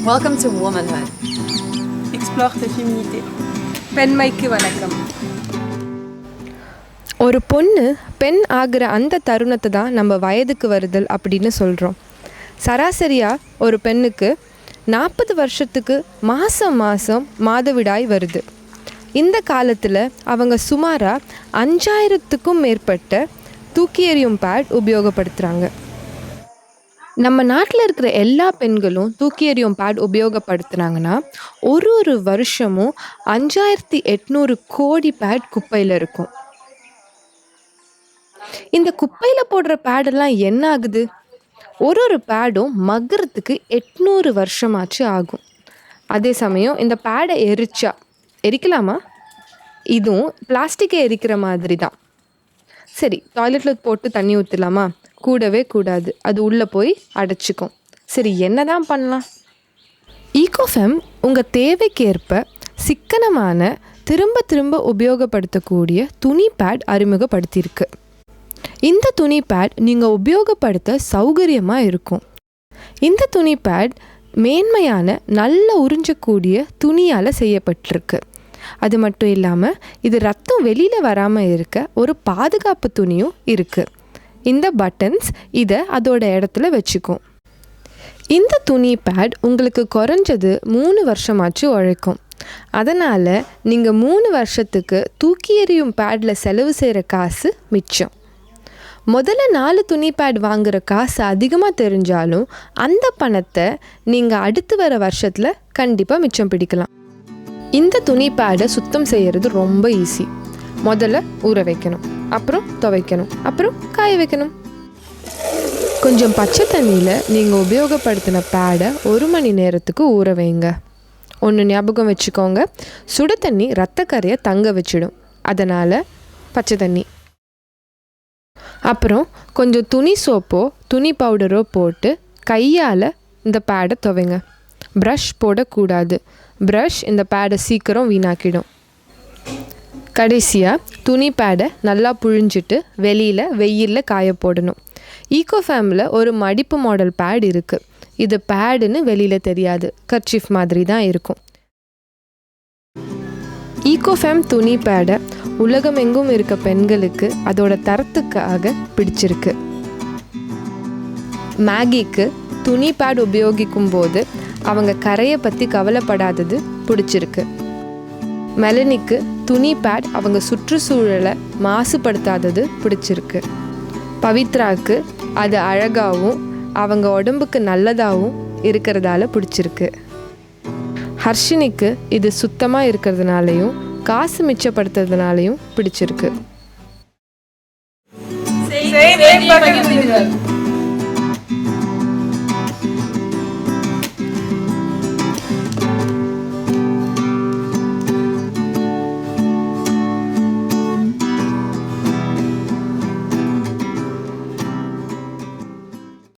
Welcome to womanhood. Explore ta féminité. பெண்மைக்கு வணக்கம். ஒரு பொண்ணு பெண் ஆகிற அந்த தருணத்தை தான் நம்ம வயதுக்கு வருதல் அப்படின்னு சொல்கிறோம். சராசரியாக ஒரு பெண்ணுக்கு 40 வருஷத்துக்கு மாதம் மாதவிடாய் வருது. இந்த காலத்தில் அவங்க சுமாராக 5000க்கும் மேற்பட்ட தூக்கி எறியும் பேட் உபயோகப்படுத்துகிறாங்க. நம்ம நாட்டில் இருக்கிற எல்லா பெண்களும் தூக்கி எறியும் பேட் உபயோகப்படுத்துனாங்கன்னா ஒரு வருஷமும் 5800 கோடி பேட் குப்பையில் இருக்கும். இந்த குப்பையில் போடுற பேடெல்லாம் என்ன ஆகுது? ஒரு பேடும் மக்கிறதுக்கு 800 வருஷமாச்சு ஆகும். அதே சமயம் இந்த பேடை எரிக்கலாமா? இதுவும் பிளாஸ்டிக்கை எரிக்கிற மாதிரி தான். சரி, டாய்லெட்டில் போட்டு தண்ணி ஊற்றலாமா? கூடவே கூடாது, அது உள்ளே போய் அடைச்சிக்கும். சரி, என்ன தான் பண்ணலாம்? ஈகோஃபெம் உங்கள் தேவைக்கேற்ப சிக்கனமான திரும்ப உபயோகப்படுத்தக்கூடிய துணி பேட் அறிமுகப்படுத்தியிருக்கு. இந்த துணி பேட் நீங்கள் உபயோகப்படுத்த சௌகரியமாக இருக்கும். இந்த துணி பேட் மேன்மையான நல்ல உறிஞ்சக்கூடிய துணியால் செய்யப்பட்டிருக்கு. அது மட்டும் இல்லாமல் இது ரத்தம் வெளியில் வராமல் இருக்க ஒரு பாதுகாப்பு துணியும் இருக்குது. இந்த பட்டன்ஸ் இதை அதோட இடத்துல வச்சுக்கும். இந்த துணி பேட் உங்களுக்கு குறைஞ்சது 3 வருஷமாச்சு உழைக்கும். அதனால் நீங்கள் 3 வருஷத்துக்கு தூக்கி எறியும் பேடில் செலவு செய்கிற காசு மிச்சம். முதல்ல 4 துணி பேட் வாங்குகிற காசு அதிகமாக தெரிஞ்சாலும் அந்த பணத்தை நீங்கள் அடுத்து வர வருஷத்தில் கண்டிப்பாக மிச்சம் பிடிக்கலாம். இந்த துணி பேடை சுத்தம் செய்கிறது ரொம்ப ஈஸி. முதல்ல ஊற வைக்கணும், அப்புறம் துவைக்கணும், அப்புறம் காய வைக்கணும். கொஞ்சம் பச்சை தண்ணியில் நீங்கள் உபயோகப்படுத்தின பேடை 1 மணி நேரத்துக்கு ஊற வைங்க. ஒன்று ஞாபகம் வச்சுக்கோங்க, சுட தண்ணி ரத்தக்கரையை தங்க வச்சிடும். அதனால் பச்சை தண்ணி. அப்புறம் கொஞ்சம் துணி சோப்போ துணி பவுடரோ போட்டு கையால் இந்த பேடை துவைங்க. ப்ரஷ் போடக்கூடாது. ப்ரஷ் இந்த பேடை சீக்கிரம் வீணாக்கிடும். கடைசியாக துணி பேடை நல்லா புழிஞ்சிட்டு வெயிலில் காய போடணும். ஈகோஃபேமில் ஒரு மடிப்பு மாடல் பேட் இருக்குது. இது பேடுன்னு வெளியில் தெரியாது, கர்ச்சீஃப் மாதிரி தான் இருக்கும். ஈகோஃபேம் துணி பேடை உலகமெங்கும் இருக்க பெண்களுக்கு அதோட தரத்துக்காக பிடிச்சிருக்கு. மேகிக்கு துணி பேட் உபயோகிக்கும் போது அவங்க கரையை பற்றி கவலைப்படாதது பிடிச்சிருக்கு. மெலனிக்கு துணி பேட் அவங்க சுற்றுச்சூழலை மாசுபடுத்தாதது பிடிச்சிருக்கு. பவித்ராவுக்கு அது அழகாகவும் அவங்க உடம்புக்கு நல்லதாகவும் இருக்கிறதால பிடிச்சிருக்கு. ஹர்ஷினிக்கு இது சுத்தமாக இருக்கிறதுனாலையும் காசு மிச்சப்படுத்துறதுனாலையும் பிடிச்சிருக்கு.